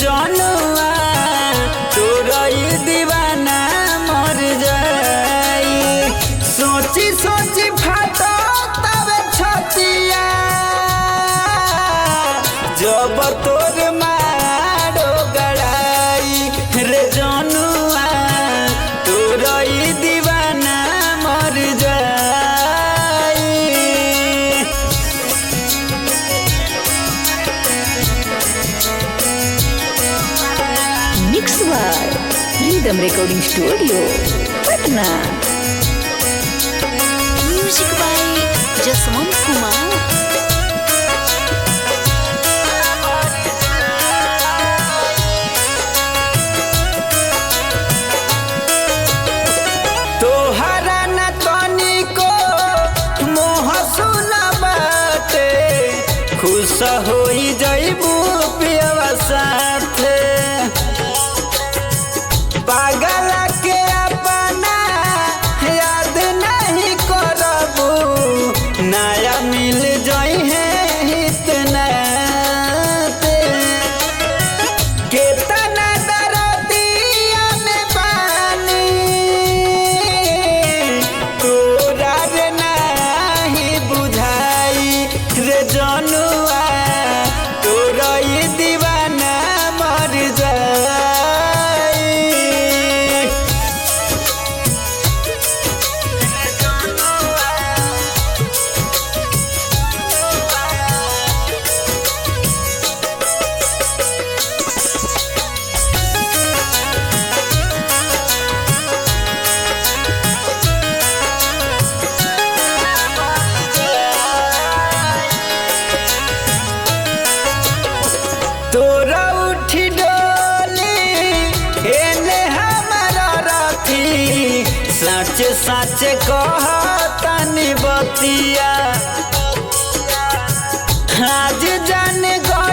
जनुआ तोरा दीवाना मर जाई। सोची सोची फाटो तबे छतिया जब तोर मारो गड़ाई रे जनुआ तोरा दीवाना मर जाई। Mix by rhythm recording studio Patna. Music by Jaswant Kumar. तोहरा न तनिको मोह सुना बाटे खुश होई जइबू पियवा साथे। पागल के अपना याद नहीं करबू नया मिल जाई है इतना केतना दर्दिया में पानी तोरा रे नाही बुझाई रे जनुआ तोरा दीवाना मर जाई। तोरा उठी डोली एने हमारा रथी सच सच कहतनी बतिया आज जान गई